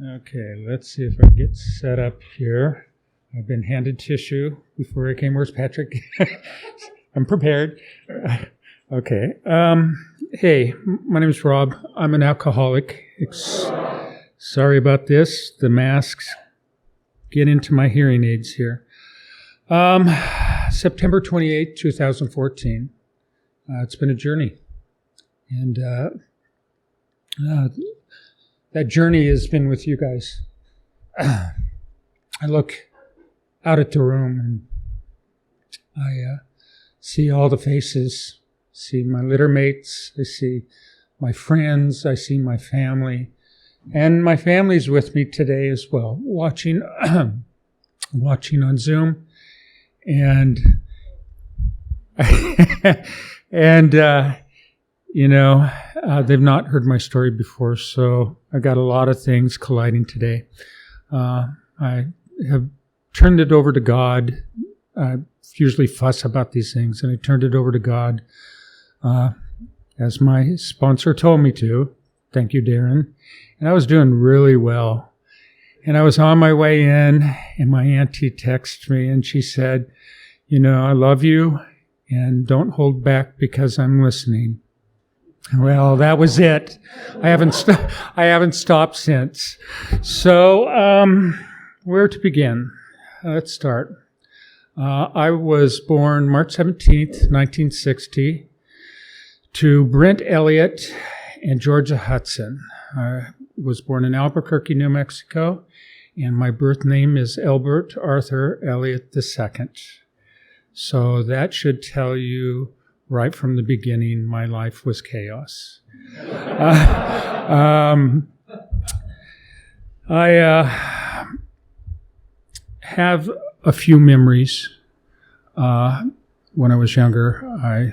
Okay, let's see if I can get set up here. I've been handed tissue before I came. Where's Patrick? I'm prepared. Okay. Hey, my name is Rob. I'm an alcoholic. Sorry about this. The masks get into my hearing aids here. September 28, 2014. It's been a journey. And that journey has been with you guys. I look out at the room and I see all the faces, see my litter mates, I see my friends, I see my family, and my family's with me today as well, watching on Zoom, and they've not heard my story before, so I got a lot of things colliding today. I have turned it over to God. I usually fuss about these things, and I turned it over to God, as my sponsor told me to. Thank you, Darren. And I was doing really well. And I was on my way in, and my auntie texted me, and she said, I love you, and don't hold back because I'm listening. Well, that was it. I haven't stopped since. So, where to begin? Let's start. I was born March 17th, 1960, to Brent Elliott and Georgia Hudson. I was born in Albuquerque, New Mexico, and my birth name is Albert Arthur Elliott II. So that should tell you right from the beginning, my life was chaos. I have a few memories. When I was younger, I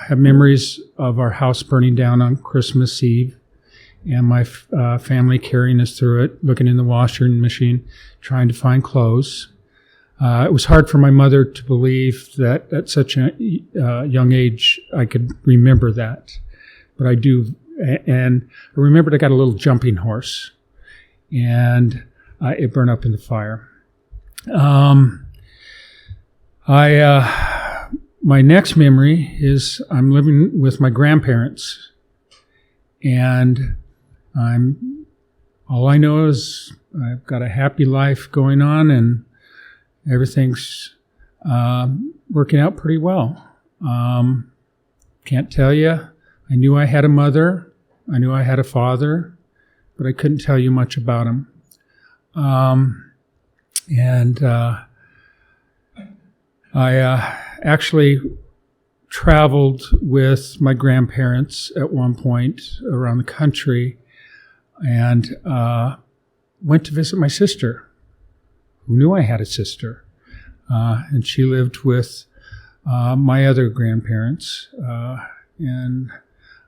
have memories of our house burning down on Christmas Eve, and my family carrying us through it, looking in the washing machine, trying to find clothes. It was hard for my mother to believe that at such a young age I could remember that. But I do. And I remembered I got a little jumping horse, and it burned up in the fire. My next memory is I'm living with my grandparents, and all I know is I've got a happy life going on, and everything's working out pretty well. Can't tell you. I knew I had a mother. I knew I had a father, but I couldn't tell you much about him. I actually traveled with my grandparents at one point around the country and went to visit my sister, who knew I had a sister. And she lived with my other grandparents and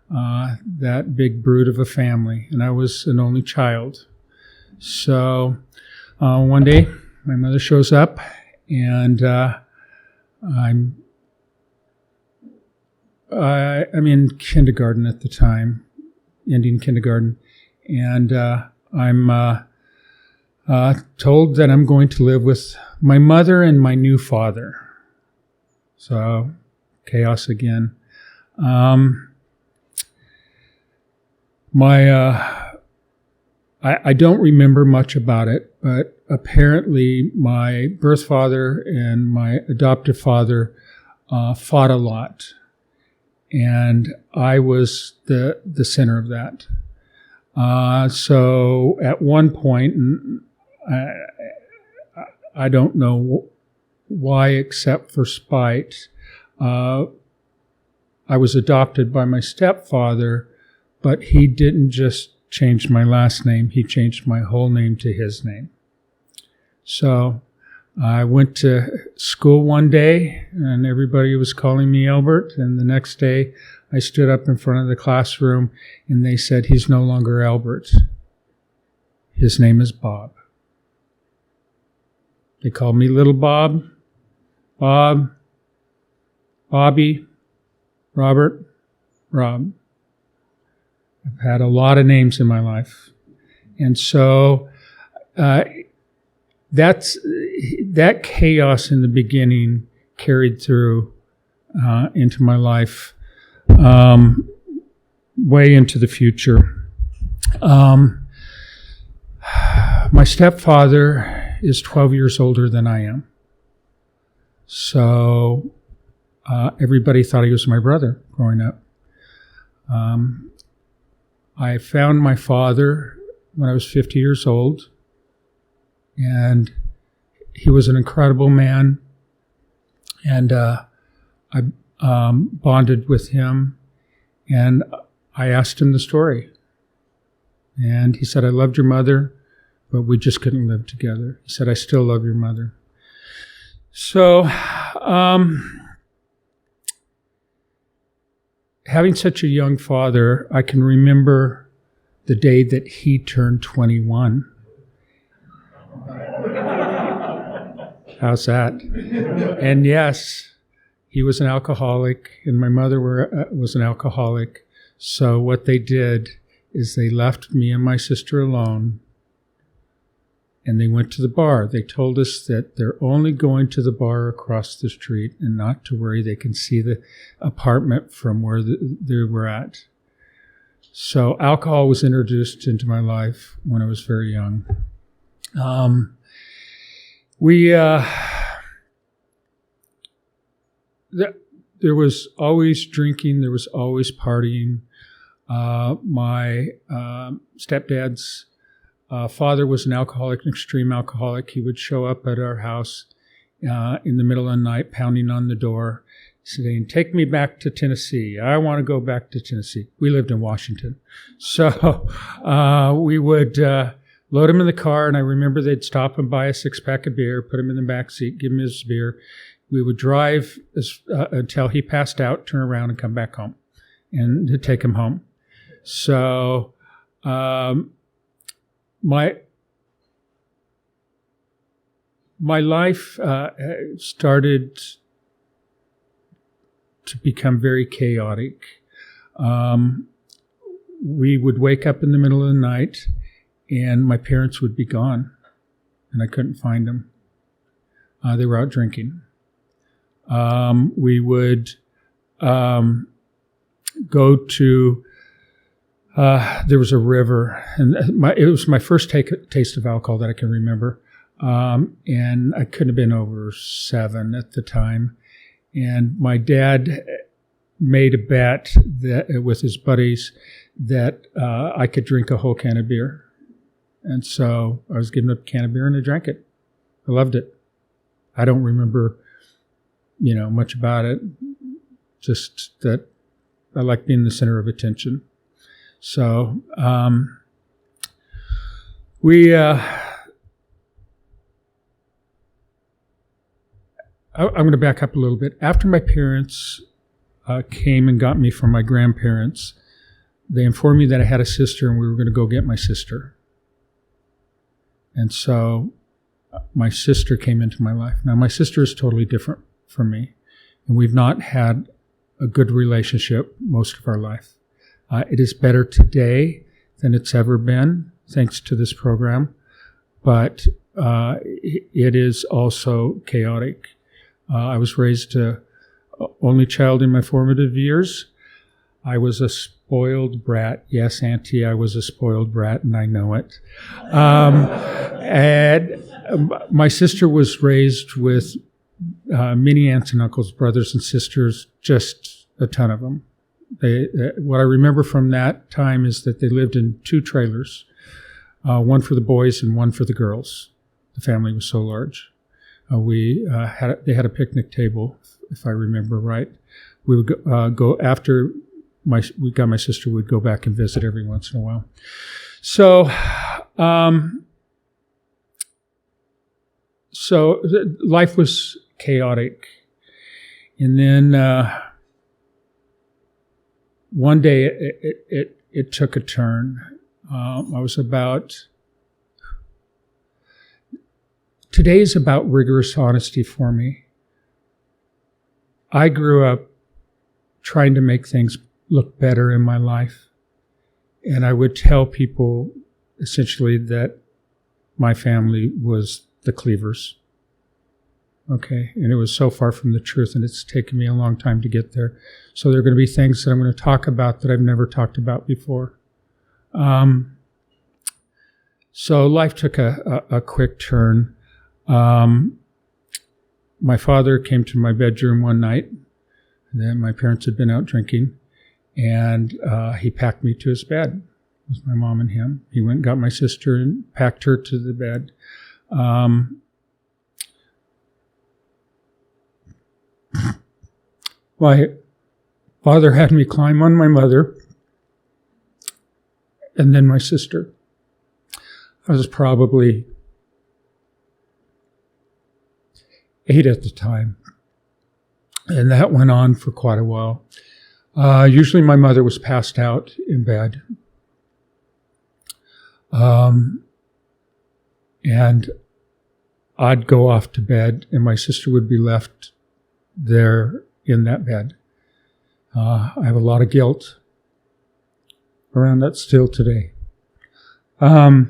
that big brood of a family. And I was an only child. So one day, my mother shows up, and I'm in kindergarten at the time, ending kindergarten, and I'm told that I'm going to live with my mother and my new father. So, chaos again. I don't remember much about it, but apparently my birth father and my adoptive father fought a lot, and I was the center of that. So at one point, I don't know why, except for spite, I was adopted by my stepfather, but he didn't just change my last name, he changed my whole name to his name. So I went to school one day, and everybody was calling me Albert, and the next day I stood up in front of the classroom, and they said, he's no longer Albert. His name is Bob. They called me Little Bob, Bob, Bobby, Robert, Rob. I've had a lot of names in my life. And so that chaos in the beginning carried through into my life, way into the future. My stepfather is 12 years older than I am. So everybody thought he was my brother growing up. I found my father when I was 50 years old, and he was an incredible man, and I bonded with him, and I asked him the story. And he said, I loved your mother, but we just couldn't live together. He said, I still love your mother. So, having such a young father, I can remember the day that he turned 21. How's that? And yes, he was an alcoholic, and my mother was an alcoholic. So what they did is they left me and my sister alone, and they went to the bar. They told us that they're only going to the bar across the street and not to worry. They can see the apartment from where they were at. So alcohol was introduced into my life when I was very young. There was always drinking. There was always partying. My stepdad's father was an alcoholic, an extreme alcoholic. He would show up at our house in the middle of the night, pounding on the door, saying, take me back to Tennessee. I want to go back to Tennessee. We lived in Washington. So we would load him in the car, and I remember they'd stop and buy a six-pack of beer, put him in the back seat, give him his beer. We would drive until he passed out, turn around, and come back home, and to take him home. So my life started to become very chaotic. We would wake up in the middle of the night, and my parents would be gone, and I couldn't find them. They were out drinking. We would go to, there was a river, and it was my first taste of alcohol that I can remember. And I couldn't have been over 7 at the time. And my dad made a bet that with his buddies that I could drink a whole can of beer. And so I was given a can of beer and I drank it. I loved it. I don't remember, much about it. Just that I like being the center of attention. So I'm going to back up a little bit. After my parents came and got me from my grandparents, they informed me that I had a sister and we were going to go get my sister. And so my sister came into my life. Now, my sister is totally different from me, and we've not had a good relationship most of our life. It is better today than it's ever been, thanks to this program, but it is also chaotic. I was raised an only child in my formative years. I was a spoiled brat. Yes, Auntie, I was a spoiled brat, and I know it. And my sister was raised with many aunts and uncles, brothers and sisters, just a ton of them. What I remember from that time is that they lived in 2 trailers, one for the boys and one for the girls. The family was so large. They had a picnic table, if I remember right. We would go after we got my sister. We'd go back and visit every once in a while. So life was chaotic, and then one day it took a turn. Today is about rigorous honesty for me. I grew up trying to make things look better in my life. And I would tell people essentially that my family was the Cleavers. Okay, and it was so far from the truth, and it's taken me a long time to get there. So there are going to be things that I'm going to talk about that I've never talked about before. So life took a quick turn. My father came to my bedroom one night. Then my parents had been out drinking, and he packed me to his bed. It was my mom and him. He went and got my sister and packed her to the bed. My father had me climb on my mother and then my sister. I was probably 8 at the time, and that went on for quite a while. Usually my mother was passed out in bed. And I'd go off to bed, and my sister would be left there in that bed. I have a lot of guilt around that still today. I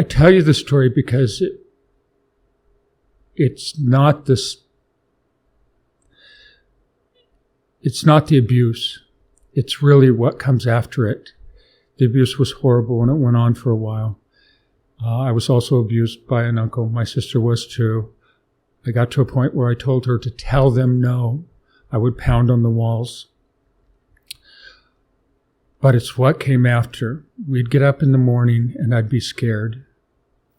tell you the story because it's not this. It's not the abuse. It's really what comes after it. The abuse was horrible, and it went on for a while. I was also abused by an uncle. My sister was too. I got to a point where I told her to tell them no. I would pound on the walls. But it's what came after. We'd get up in the morning, and I'd be scared,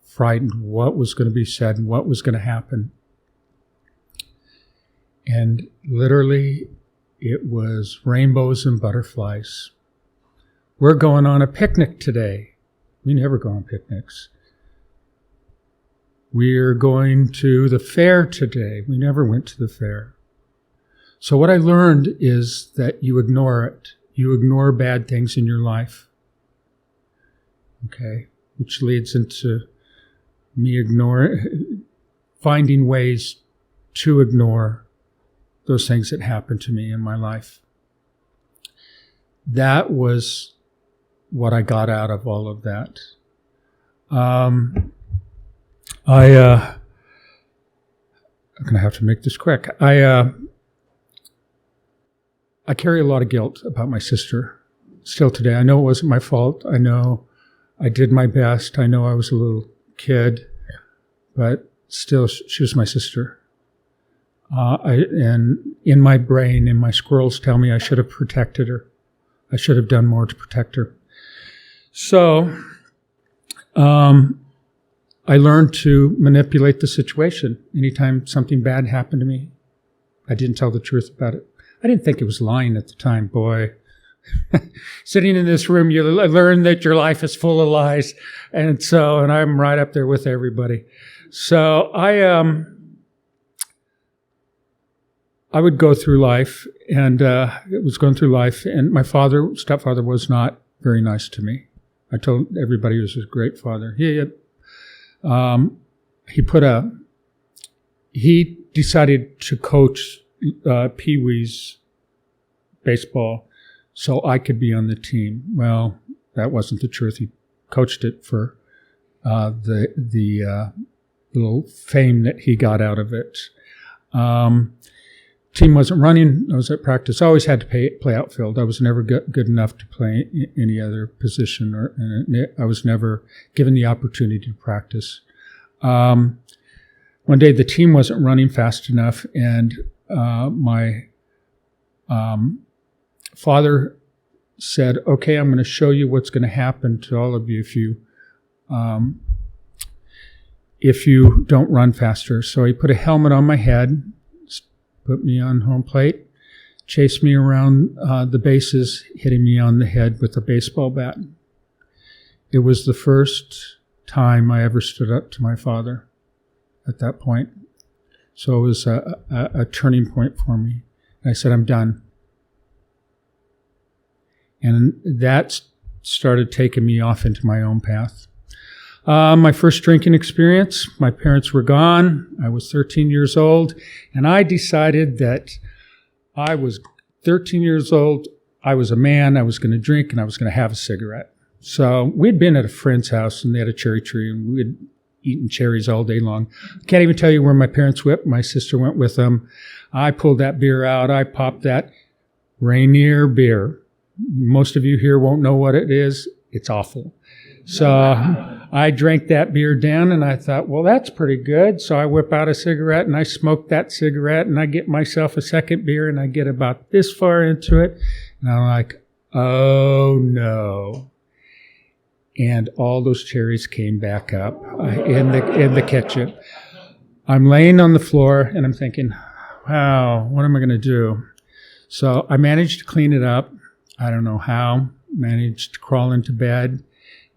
frightened what was going to be said and what was going to happen. And literally, it was rainbows and butterflies. We're going on a picnic today. We never go on picnics. We're going to the fair today. We never went to the fair. So what I learned is that you ignore it. You ignore bad things in your life. Okay? Which leads into me finding ways to ignore those things that happened to me in my life. That was what I got out of all of that. I'm going to have to make this quick. I carry a lot of guilt about my sister still today. I know it wasn't my fault. I know I did my best. I know I was a little kid, but still, she was my sister. And in my brain, and my squirrels tell me I should have protected her. I should have done more to protect her. So, I learned to manipulate the situation. Anytime something bad happened to me, I didn't tell the truth about it. I didn't think it was lying at the time, boy. Sitting in this room, you learn that your life is full of lies. And I'm right up there with everybody. So I would go through life, and it was going through life, and my stepfather was not very nice to me. I told everybody he was a great father. He decided to coach Pee Wee's baseball so I could be on the team. Well, that wasn't the truth. He coached it for the little fame that he got out of it. Team wasn't running. I was at practice. I always had to play outfield. I was never good enough to play any other position, and I was never given the opportunity to practice. One day the team wasn't running fast enough, and my father said, "Okay, I'm going to show you what's going to happen to all of you if you don't run faster." So he put a helmet on my head, put me on home plate, chased me around the bases, hitting me on the head with a baseball bat. It was the first time I ever stood up to my father at that point. So it was a turning point for me. And I said, "I'm done." And that started taking me off into my own path. My first drinking experience, my parents were gone. I was 13 years old, and I decided that I was 13 years old, I was a man. I was going to drink and I was going to have a cigarette. So we'd been at a friend's house and they had a cherry tree and we'd eaten cherries all day long. I can't even tell you where my parents went. My sister went with them. I pulled that beer out. I popped that Rainier beer. Most of you here won't know what it is. It's awful. So I drank that beer down and I thought, well, that's pretty good. So I whip out a cigarette and I smoke that cigarette and I get myself a second beer and I get about this far into it. And I'm like, oh no. And all those cherries came back up in the kitchen. I'm laying on the floor and I'm thinking, wow, what am I going to do? So I managed to clean it up. I don't know how. Managed to crawl into bed.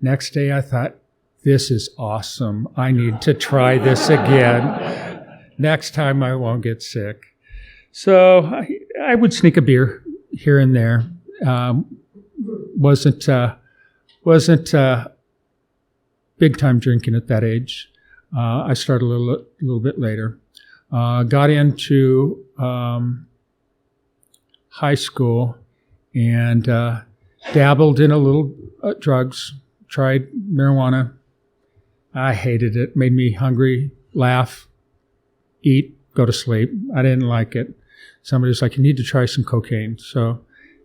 Next day I thought, this is awesome. I need to try this again. Next time I won't get sick. So I would sneak a beer here and there. Wasn't big time drinking at that age. I started a little bit later. Got into high school and dabbled in a little drugs. Tried marijuana. I hated it. Made me hungry, laugh, eat, go to sleep. I didn't like it. Somebody was like, you need to try some cocaine. So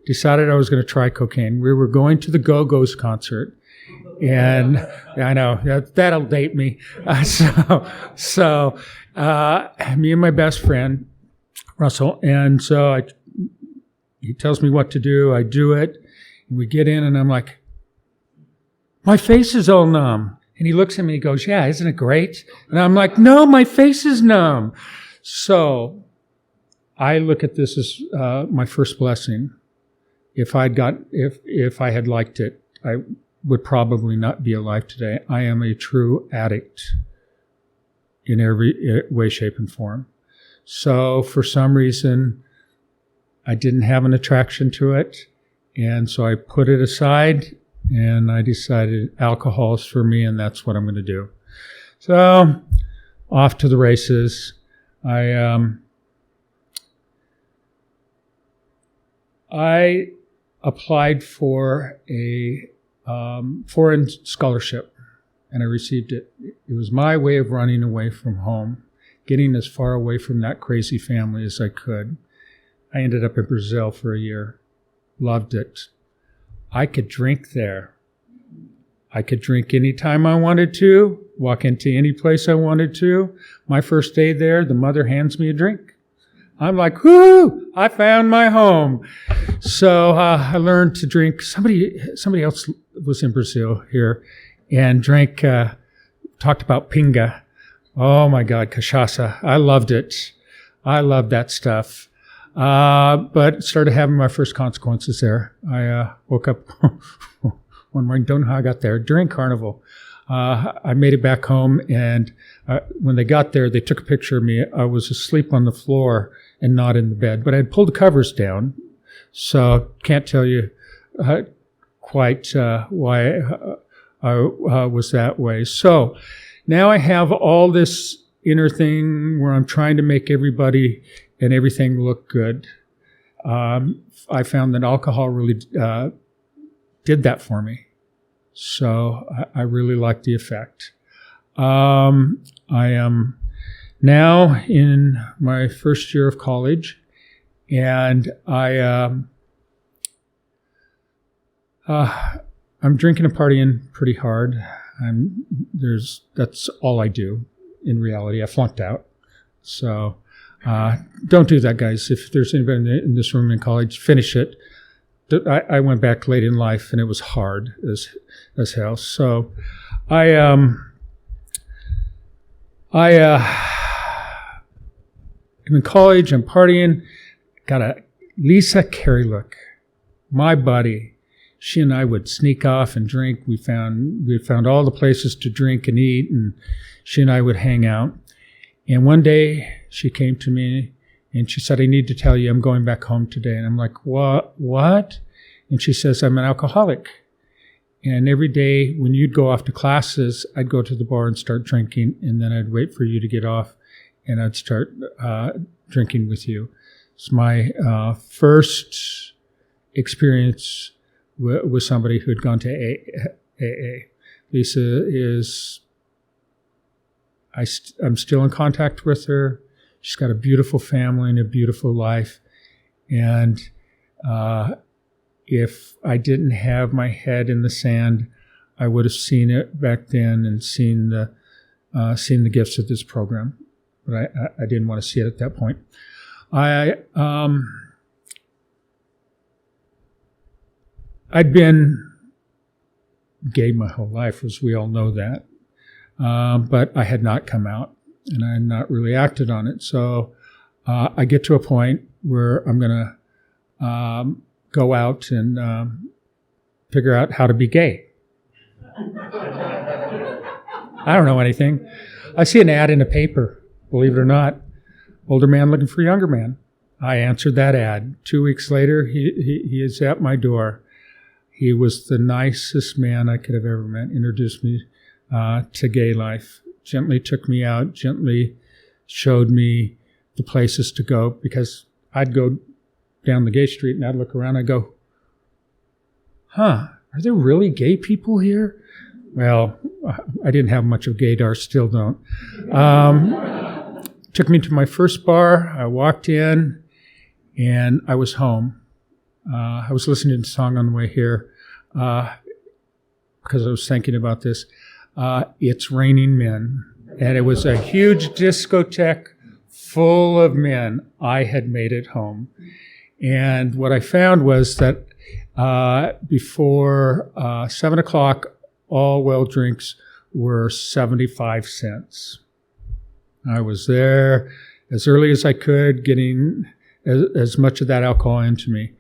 decided I was going to try cocaine. We were going to the Go-Go's concert. And I know, that'll date me. So me and my best friend, Russell, and so he tells me what to do. I do it. And we get in and I'm like, my face is all numb. And he looks at me and he goes, yeah, isn't it great? And I'm like, no, my face is numb. So I look at this as my first blessing. If I had liked it, I would probably not be alive today. I am a true addict in every way, shape, and form. So for some reason, I didn't have an attraction to it. And so I put it aside and I decided alcohol is for me and that's what I'm going to do. So off to the races. I applied for a foreign scholarship and I received it. It was my way of running away from home, getting as far away from that crazy family as I could. I ended up in Brazil for a year. Loved it. I could drink there. I could drink anytime I wanted to, walk into any place I wanted to. My first day there, the mother hands me a drink. I'm like, whoo, I found my home. So I learned to drink. Somebody else was in Brazil here and drank, talked about pinga. Oh my God, cachaça. I loved it. I loved that stuff. But started having my first consequences there. I woke up one morning, don't know how I got there, during Carnival. I made it back home, and when they got there, they took a picture of me. I was asleep on the floor and not in the bed, but I had pulled the covers down, so can't tell you quite why I was that way. So now I have all this inner thing where I'm trying to make everybody and everything look good. I found that alcohol really did that for me. So I really like the effect. I am now in my first year of college, and I'm drinking and partying pretty hard. That's all I do in reality. I flunked out. So don't do that, guys. If there's anybody in this room in college, finish it. I went back late in life, and it was hard as hell. So I'm in college. I'm partying. Got a Lisa Carey look. My buddy. She and I would sneak off and drink. We found all the places to drink and eat, and she and I would hang out. And one day she came to me and she said, I need to tell you I'm going back home today. And I'm like, what? And she says, I'm an alcoholic. And every day when you'd go off to classes, I'd go to the bar and start drinking. And then I'd wait for you to get off and I'd start drinking with you. It's my first experience with somebody who had gone to AA. Lisa is, I'm still in contact with her. She's got a beautiful family and a beautiful life. And if I didn't have my head in the sand, I would have seen it back then and seen the gifts of this program. But I didn't want to see it at that point. I'd been gay my whole life, as we all know that. But I had not come out, and I had not really acted on it. So I get to a point where I'm going to go out and figure out how to be gay. I don't know anything. I see an ad in a paper, believe it or not, older man looking for younger man. I answered that ad. 2 weeks later, he is at my door. He was the nicest man I could have ever met, introduced me to gay life, gently took me out, gently showed me the places to go, because I'd go down the gay street and I'd look around, I'd go, are there really gay people here? Well, I didn't have much of gaydar, still don't. Took me to my first bar. I walked in and I was home. I was listening to a song on the way here because I was thinking about this. It's Raining Men. And it was a huge discotheque full of men. I had made it home. And what I found was that before 7 o'clock, all well drinks were 75 cents. I was there as early as I could, getting as much of that alcohol into me.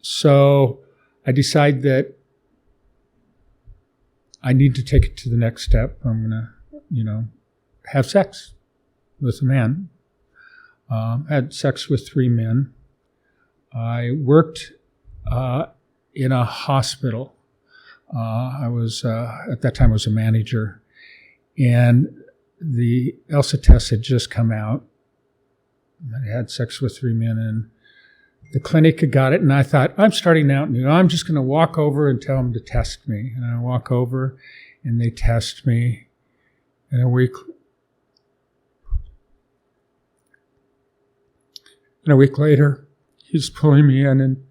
So I decide that I need to take it to the next step. I'm going to, have sex with a man. Had sex with 3 men. I worked in a hospital. I was, at that time, I was a manager. And the ELSA test had just come out. I had sex with 3 men, and the clinic had got it. And I thought, I'm starting out new. I'm just going to walk over and tell them to test me. And I walk over, and they test me. And a week later, he's pulling me in and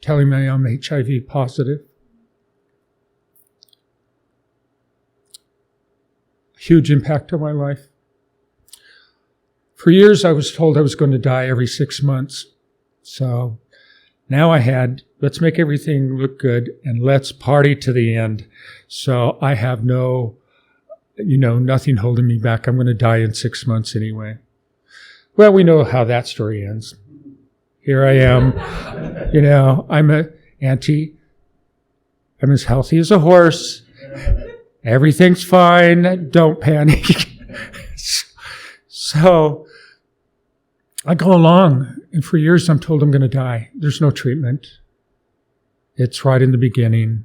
telling me I'm HIV positive. Huge impact on my life. For years, I was told I was going to die every 6 months. So now I had, let's make everything look good and let's party to the end. So I have nothing holding me back. I'm going to die in 6 months anyway. Well, we know how that story ends. Here I am. I'm as healthy as a horse. Everything's fine. Don't panic. So I go along, and for years I'm told I'm going to die. There's no treatment. It's right in the beginning.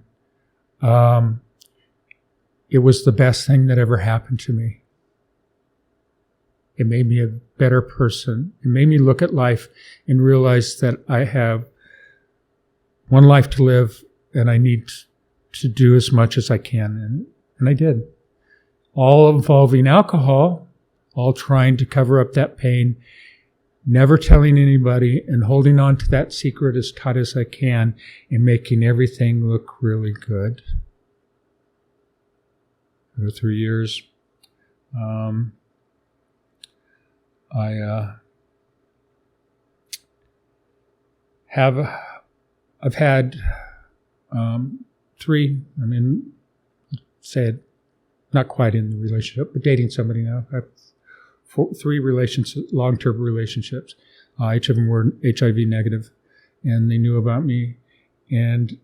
It was the best thing that ever happened to me. It made me a better person. It made me look at life and realize that I have one life to live, and I need to do as much as I can. And I did. All involving alcohol, all trying to cover up that pain, never telling anybody, and holding on to that secret as tight as I can, and making everything look really good. For 3 years, I've had 3, say it, not quite in the relationship, but dating somebody now. I have 3 long-term relationships. Each of them were HIV negative, and they knew about me. And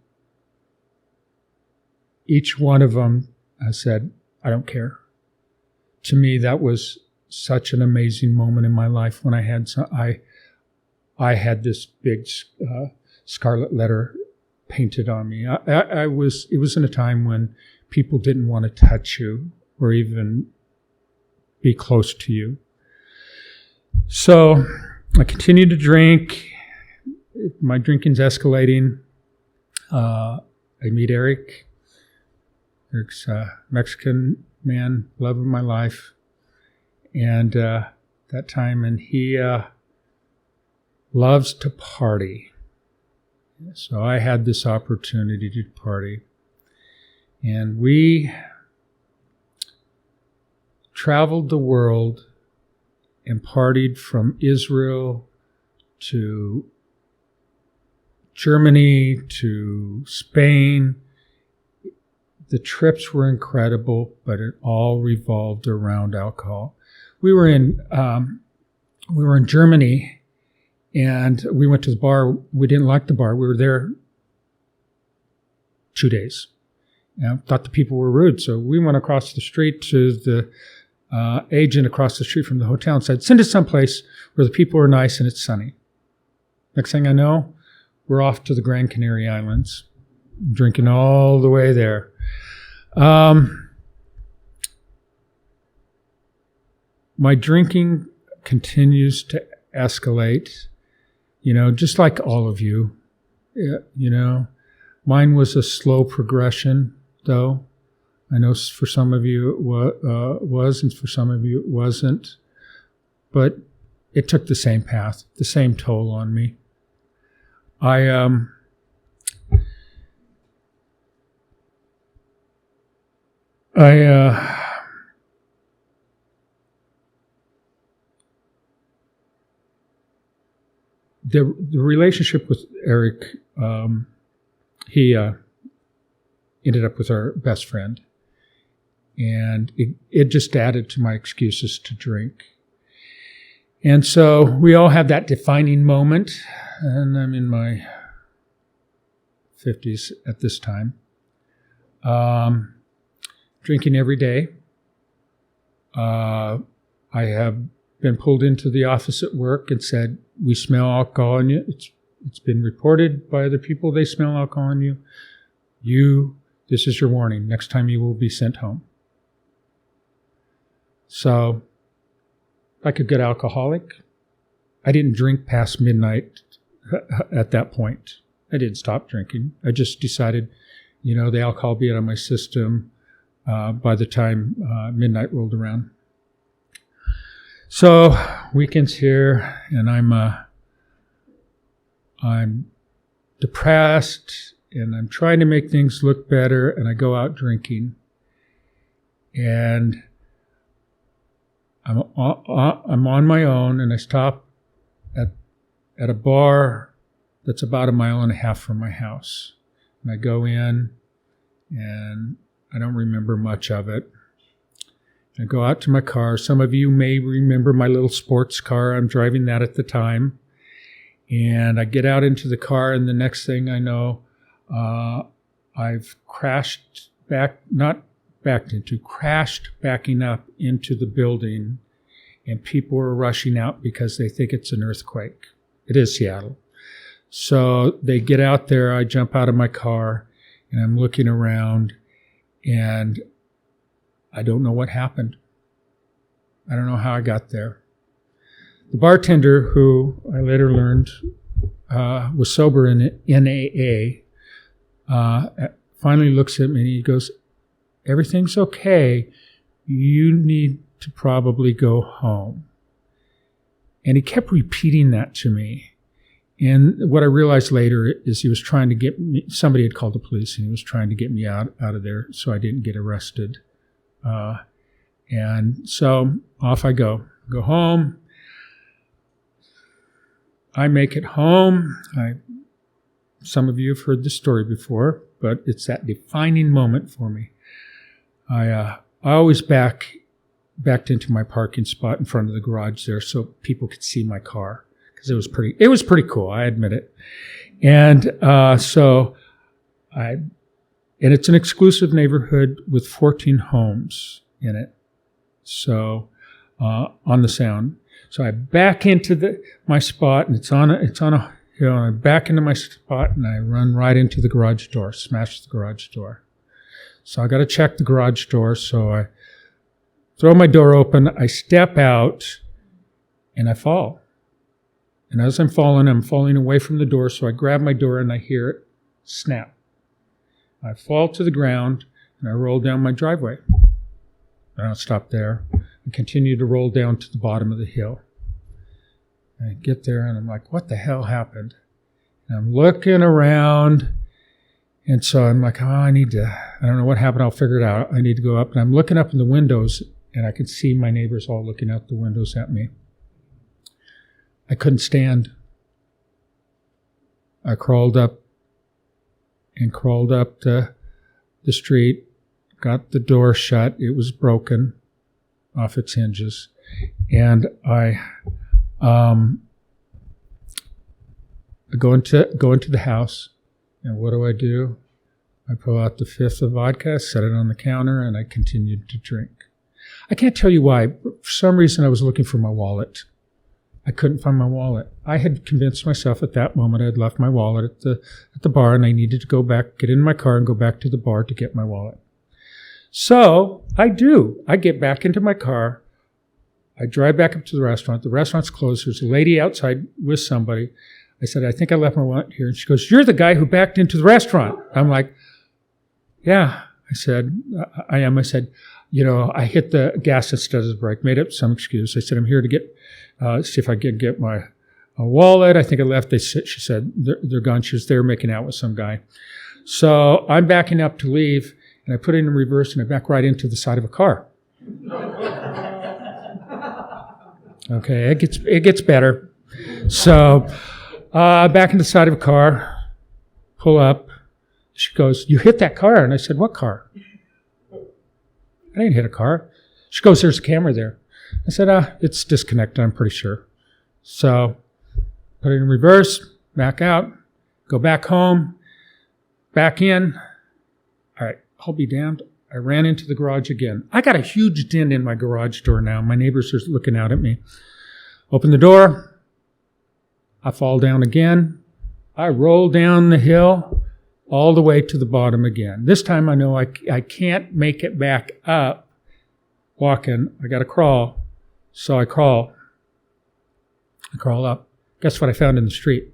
each one of them said, I don't care. To me, that was such an amazing moment in my life when I had this big scarlet letter painted on me. It was in a time when people didn't want to touch you or even be close to you. So I continue to drink. My drinking's escalating. I meet Eric. Eric's a Mexican man, love of my life. And that time, and he loves to party. So I had this opportunity to party. And we traveled the world and partied from Israel to Germany to Spain. The trips were incredible, but it all revolved around alcohol. We were in Germany, and we went to the bar. We didn't like the bar. We were there 2 days. I thought the people were rude, so we went across the street to the agent across the street from the hotel and said, "Send us someplace where the people are nice and it's sunny." Next thing I know, we're off to the Gran Canary Islands, drinking all the way there. My drinking continues to escalate, just like all of you. Mine was a slow progression, though. I know for some of you it was, and for some of you it wasn't. But it took the same path, the same toll on me. The relationship with Eric, he ended up with our best friend. And it just added to my excuses to drink. And so we all have that defining moment. And I'm in my 50s at this time. Drinking every day. I have been pulled into the office at work and said, "We smell alcohol in you." It's been reported by other people they smell alcohol in you. This is your warning. Next time you will be sent home. So, like a good alcoholic, I didn't drink past midnight at that point. I didn't stop drinking. I just decided, the alcohol will be out of my system by the time midnight rolled around. So, weekend's here, and I'm depressed, and I'm trying to make things look better, and I go out drinking. And I'm on my own, and I stop at a bar that's about 1.5 miles from my house. And I go in, and I don't remember much of it. I go out to my car. Some of you may remember my little sports car. I'm driving that at the time. And I get out into the car, and the next thing I know, I've crashed backing up into the building, and people are rushing out because they think it's an earthquake. It is Seattle. So they get out there, I jump out of my car, and I'm looking around, and I don't know what happened. I don't know how I got there. The bartender, who I later learned was sober in AA, finally looks at me and he goes, "Everything's okay. You need to probably go home." And he kept repeating that to me. And what I realized later is he was trying to get me, somebody had called the police, and he was trying to get me out of there so I didn't get arrested. And so off I go home. I make it home. Some of you have heard this story before, but it's that defining moment for me. I always backed into my parking spot in front of the garage there so people could see my car, because it was pretty cool, I admit it. And and it's an exclusive neighborhood with 14 homes in it. So on the Sound. So I back into my spot, and it's on a hill. I back into my spot, and I run right into the garage door, smash the garage door. So I got to check the garage door. So I throw my door open. I step out, and I fall. And as I'm falling away from the door, so I grab my door and I hear it snap. I fall to the ground and I roll down my driveway. I don't stop there. I continue to roll down to the bottom of the hill. And I get there and I'm like, what the hell happened? And I'm looking around, and so I'm like, I don't know what happened, I'll figure it out. I need to go up. And I'm looking up in the windows, and I can see my neighbors all looking out the windows at me. I couldn't stand. I crawled up the street, got the door shut. It was broken off its hinges. And I go into the house, and what do? I pull out the fifth of vodka, set it on the counter, and I continued to drink. I can't tell you why. For some reason, I was looking for my wallet. I couldn't find my wallet. I had convinced myself at that moment I had left my wallet at the bar, and I needed to go back, get in my car, and go back to the bar to get my wallet. So I do. I get back into my car. I drive back up to the restaurant. The restaurant's closed. There's a lady outside with somebody. I said, I think I left my wallet here. And she goes, you're the guy who backed into the restaurant. I'm like, yeah. I said, I am. I said, I hit the gas instead of the brake. Made up some excuse. I said, I'm here to see if I can get my wallet. I think I left. She said, they're gone. She was there making out with some guy. So I'm backing up to leave, and I put it in reverse, and I back right into the side of a car. Okay, it gets better. So back into the side of a car, pull up. She goes, you hit that car. And I said, what car? I didn't hit a car. She goes, there's a camera there. I said, it's disconnected, I'm pretty sure. So put it in reverse, back out, go back home, back in. All right, I'll be damned. I ran into the garage again. I got a huge dent in my garage door now. My neighbors are looking out at me. Open the door. I fall down again. I roll down the hill all the way to the bottom again. This time I know I can't make it back up walking. I got to crawl. So I crawl. I crawl up. Guess what I found in the street?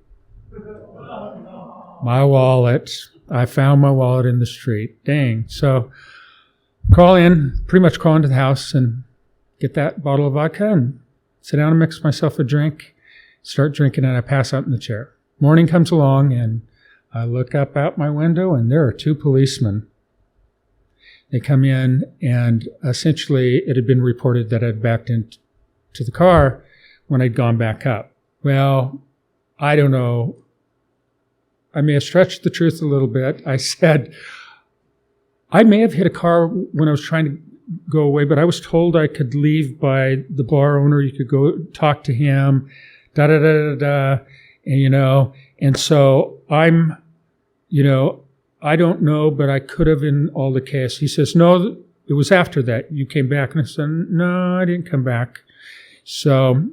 My wallet. I found my wallet in the street. Dang. So pretty much crawl into the house and get that bottle of vodka and sit down and mix myself a drink, start drinking, and I pass out in the chair. Morning comes along, and I look up out my window, and there are two policemen. They come in, and essentially it had been reported that I'd backed into the car when I'd gone back up. Well, I don't know. I may have stretched the truth a little bit. I said, I may have hit a car when I was trying to go away, but I was told I could leave by the bar owner. You could go talk to him, and so I'm, I don't know, but I could have in all the case. He says, no, it was after that. You came back. And I said, no, I didn't come back. So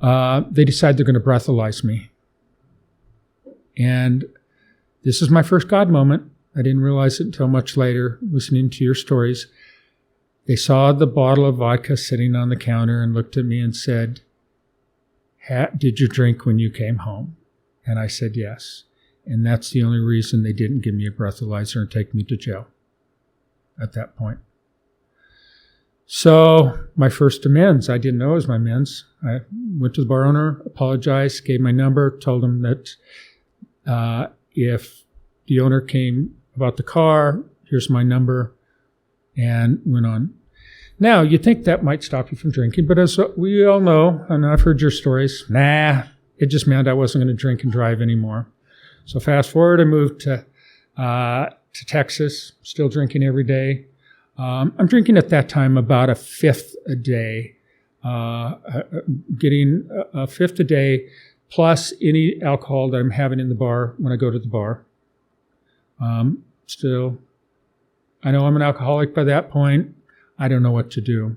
they decide they're going to breathalyze me. And this is my first God moment. I didn't realize it until much later, listening to your stories. They saw the bottle of vodka sitting on the counter and looked at me and said, did you drink when you came home? And I said, yes. And that's the only reason they didn't give me a breathalyzer and take me to jail at that point. So my first amends, I didn't know it was my amends. I went to the bar owner, apologized, gave my number, told him that if the owner came about the car, here's my number, and went on. Now, you think that might stop you from drinking, but as we all know, and I've heard your stories, it just meant I wasn't going to drink and drive anymore. So fast forward, I moved to Texas, still drinking every day. I'm drinking at that time about a fifth a day, getting a fifth a day plus any alcohol that I'm having in the bar when I go to the bar. Still, I know I'm an alcoholic by that point. I don't know what to do.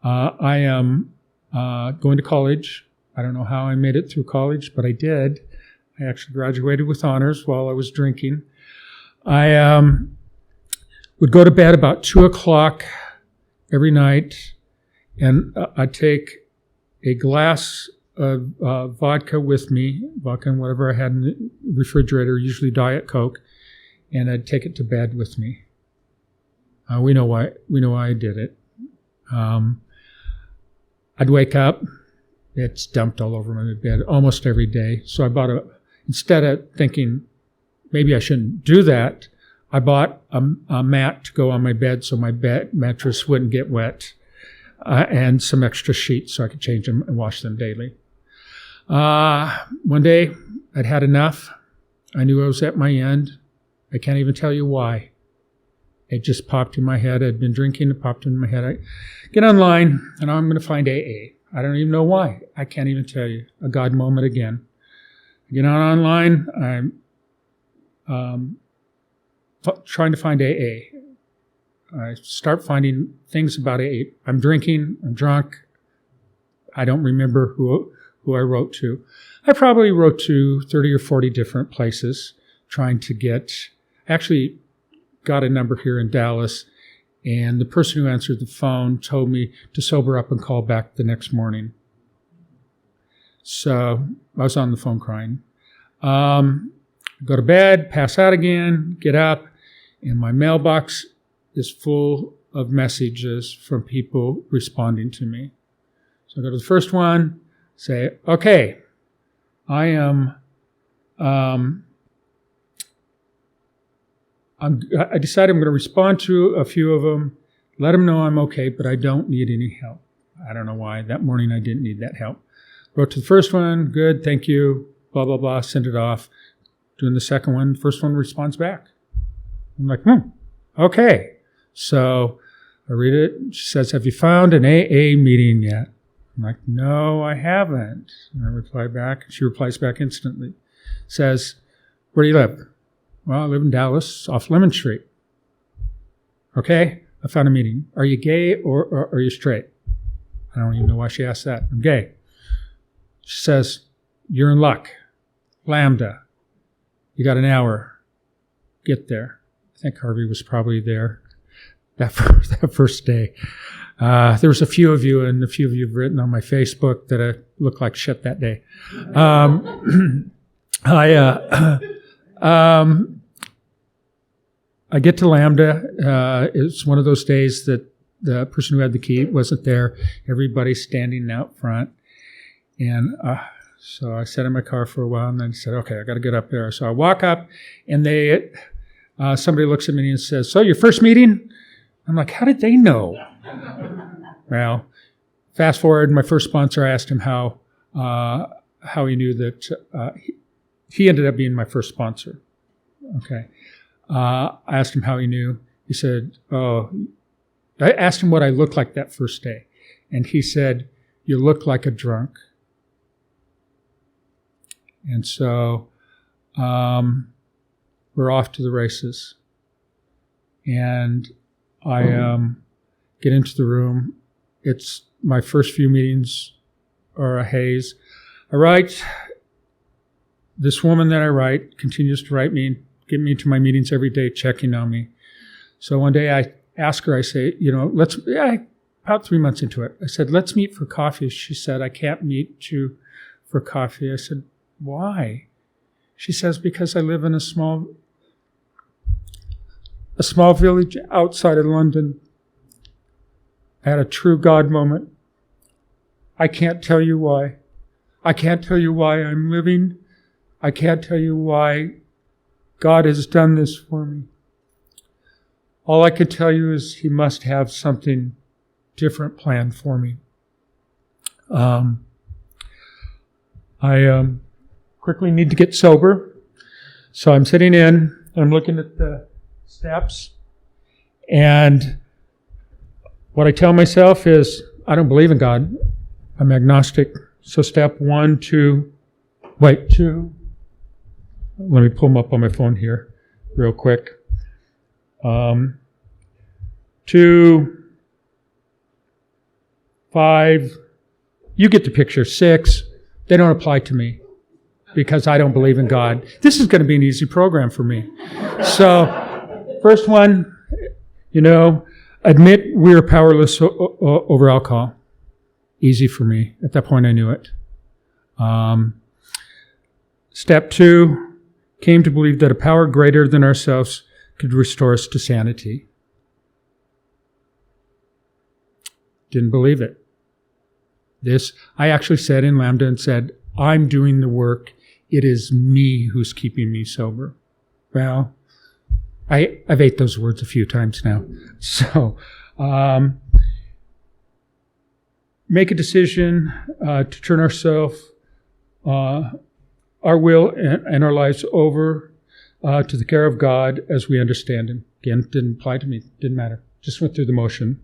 I am going to college. I don't know how I made it through college, but I did. I actually graduated with honors while I was drinking. I would go to bed about 2 o'clock every night, and I'd take a glass of vodka with me, vodka and whatever I had in the refrigerator, usually Diet Coke, and I'd take it to bed with me. We know why I did it. I'd wake up, it's dumped all over my bed almost every day. So I bought instead of thinking maybe I shouldn't do that, I bought a mat to go on my bed so my bed mattress wouldn't get wet, and some extra sheets so I could change them and wash them daily. One day I'd had enough. I knew I was at my end. I can't even tell you why. It just popped in my head. I'd been drinking. It popped in my head. I get online, and I'm going to find AA. I don't even know why. I can't even tell you. A God moment again. I get online. I'm trying to find AA. I start finding things about AA. I'm drinking. I'm drunk. I don't remember who I wrote to. I probably wrote to 30 or 40 different places trying to get... Actually, got a number here in Dallas, and the person who answered the phone told me to sober up and call back the next morning. So I was on the phone crying. Go to bed, pass out again, get up, and my mailbox is full of messages from people responding to me. So I go to the first one, say, okay, I decided I'm going to respond to a few of them, let them know I'm okay, but I don't need any help. I don't know why. That morning I didn't need that help. Wrote to the first one, good, thank you, blah, blah, blah, send it off. Doing the second one, first one responds back. I'm like, okay. So I read it. She says, have you found an AA meeting yet? I'm like, no, I haven't. And I reply back. She replies back instantly. Says, where do you live? Well, I live in Dallas, off Lemon Street. Okay, I found a meeting. Are you gay or are you straight? I don't even know why she asked that. I'm gay. She says, you're in luck. Lambda. You got an hour. Get there. I think Harvey was probably there that first day. There was a few of you, and a few of you have written on my Facebook that I looked like shit that day. I get to Lambda. It's one of those days that the person who had the key wasn't there. Everybody's standing out front. And so I sat in my car for a while, and then said, okay, I got to get up there. So I walk up, and somebody looks at me and says, so your first meeting? I'm like, how did they know? Well, fast forward, my first sponsor, I asked him how he knew that he ended up being my first sponsor. Okay. I asked him how he knew. He said, I asked him what I looked like that first day. And he said, you look like a drunk. And so we're off to the races. And I get into the room. It's my first few meetings are a haze. I write. This woman that I write continues to write me, get me to my meetings every day, checking on me. So one day I ask her, I say, about 3 months into it, I said, let's meet for coffee. She said, I can't meet you for coffee. I said, why? She says, because I live in a small village outside of London. I had a true God moment. I can't tell you why. I can't tell you why I'm living. I can't tell you why God has done this for me. All I can tell you is He must have something different planned for me. I quickly need to get sober. So I'm sitting in, and I'm looking at the steps. And what I tell myself is, I don't believe in God. I'm agnostic. So step 1, 2, let me pull them up on my phone here real quick. 2, 5, you get the picture. 6, they don't apply to me because I don't believe in God. This is going to be an easy program for me. So, first one, admit we're powerless over alcohol. easy for me. At that point, I knew it. Step 2, came to believe that a power greater than ourselves could restore us to sanity. Didn't believe it. I actually said in Lambda and said, I'm doing the work. It is me who's keeping me sober. Well, I've ate those words a few times now. So, make a decision to turn ourselves, our will and our lives over to the care of God as we understand Him. Again, didn't apply to me. Didn't matter. Just went through the motion.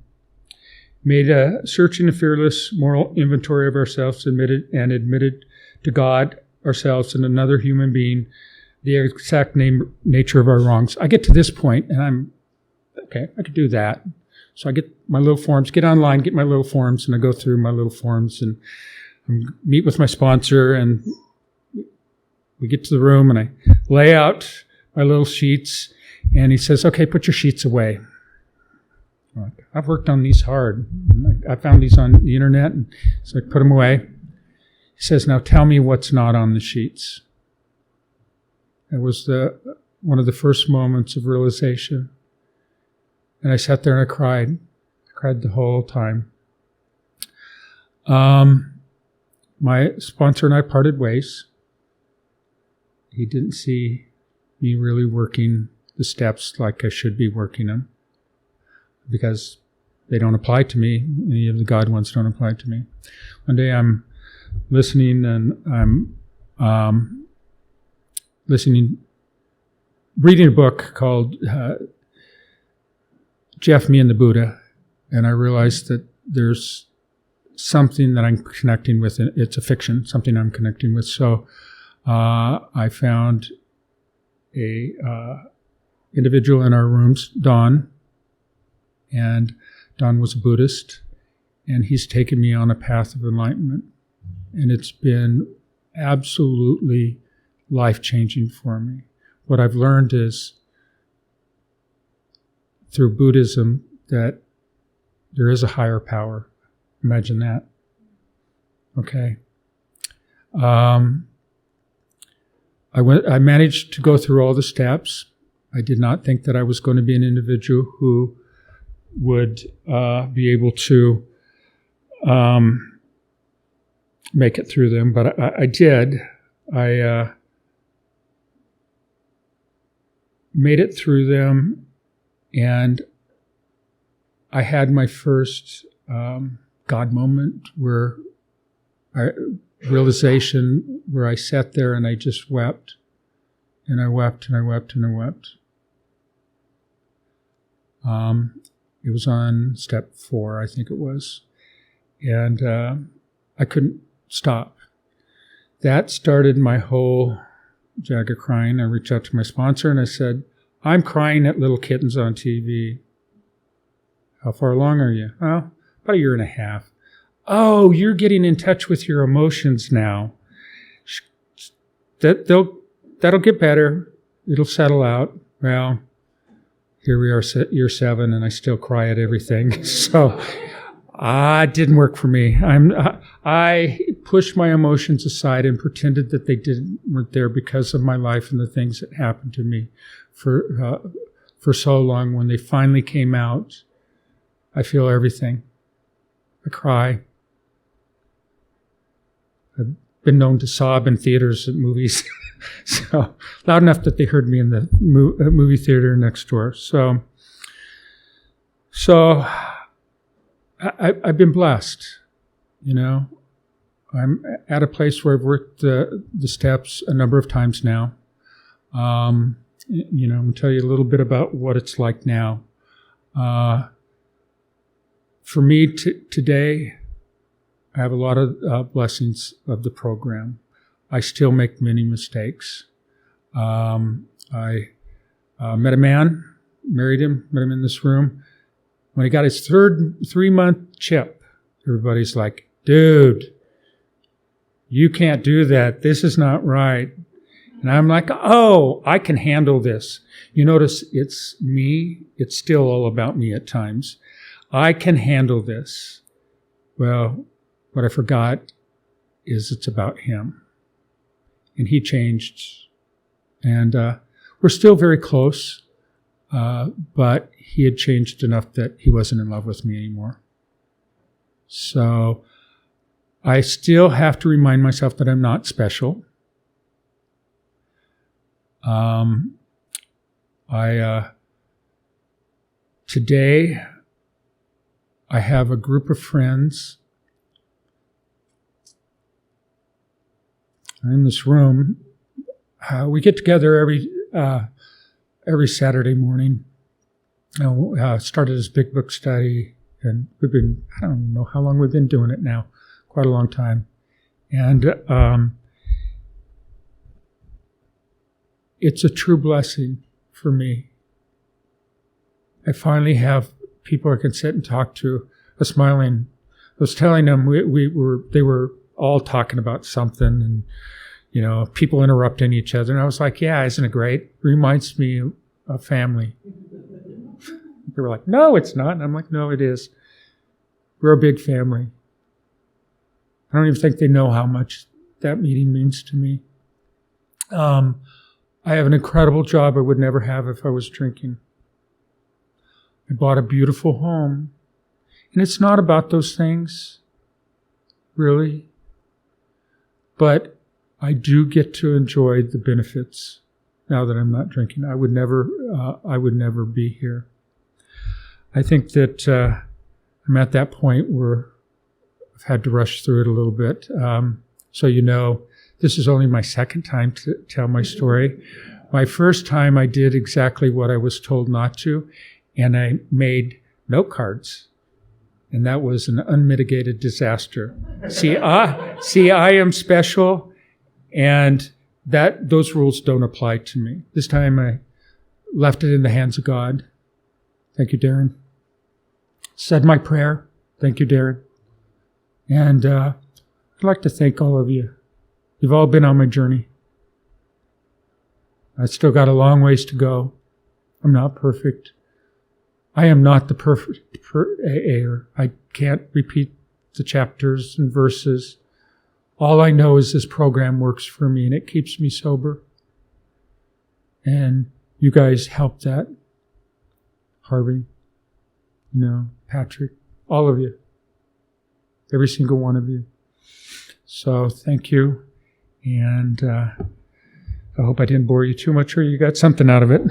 Made a searching and fearless moral inventory of ourselves, admitted to God, ourselves, and another human being the exact nature of our wrongs. I get to this point, and I'm, okay, I could do that. So I get my little forms, get online, get my little forms, and I go through my little forms and meet with my sponsor, and we get to the room, and I lay out my little sheets, and he says, okay, put your sheets away. I've worked on these hard. I found these on the internet, and so I put them away. He says, now tell me what's not on the sheets. It was one of the first moments of realization. And I sat there and I cried. I cried the whole time. My sponsor and I parted ways. He didn't see me really working the steps like I should be working them, because they don't apply to me. Any of the God ones don't apply to me. One day I'm listening, and I'm reading a book called Jeff, Me and the Buddha, and I realized that there's something that I'm connecting with. It's a fiction, something I'm connecting with. So I found a individual in our rooms, Don, and Don was a Buddhist, and he's taken me on a path of enlightenment, and it's been absolutely life-changing for me. What I've learned is, through Buddhism, that there is a higher power. Imagine that. Okay. I managed to go through all the steps. I did not think that I was going to be an individual who would be able to make it through them, but I did. I made it through them, and I had my first God moment realization where I sat there and I just wept, and I wept, and I wept, and I wept. It was on step 4, I think it was, and I couldn't stop. That started my whole jag of crying. I reached out to my sponsor and I said, I'm crying at little kittens on TV. How far along are you? Well, about a year and a half. Oh, you're getting in touch with your emotions now. That'll get better. It'll settle out. Well, here we are, year 7, and I still cry at everything. So it didn't work for me. I pushed my emotions aside and pretended that they weren't there because of my life and the things that happened to me for so long. When they finally came out, I feel everything. I cry. I've been known to sob in theaters at movies, so loud enough that they heard me in the movie theater next door. So I've been blessed, you know. I'm at a place where I've worked the steps a number of times now. I'm going to tell you a little bit about what it's like now. For me today, I have a lot of blessings of the program. I still make many mistakes. I met a man, married him, met him in this room. When he got his third 3-month chip, everybody's like, dude, you can't do that. This is not right. And I'm like, oh, I can handle this. You notice it's me. It's still all about me at times. I can handle this. Well, What I forgot is it's about him. And he changed. And we're still very close, but he had changed enough that he wasn't in love with me anymore. So I still have to remind myself that I'm not special. Today, I have a group of friends in this room. We get together every Saturday morning. Started this big book study, and we've been, I don't know how long we've been doing it now, quite a long time. And it's a true blessing for me. I finally have people I can sit and talk to. I was telling them they were all talking about something, and people interrupting each other. And I was like, yeah, isn't it great? Reminds me of family. They were like, no, it's not. And I'm like, no, it is. We're a big family. I don't even think they know how much that meeting means to me. I have an incredible job I would never have if I was drinking. I bought a beautiful home. And it's not about those things, really. But I do get to enjoy the benefits now that I'm not drinking. I would never be here. I think that I'm at that point where I've had to rush through it a little bit. So this is only my second time to tell my story. My first time I did exactly what I was told not to, and I made note cards. And that was an unmitigated disaster. See, I am special, and those rules don't apply to me. This time I left it in the hands of God. Thank you, Darren. Said my prayer. Thank you, Darren. And I'd like to thank all of you. You've all been on my journey. I still got a long ways to go. I'm not perfect. I am not the perfect AAer. I can't repeat the chapters and verses. All I know is this program works for me and it keeps me sober. And you guys help that. Harvey, Patrick, all of you. Every single one of you. So thank you. And I hope I didn't bore you too much or you got something out of it.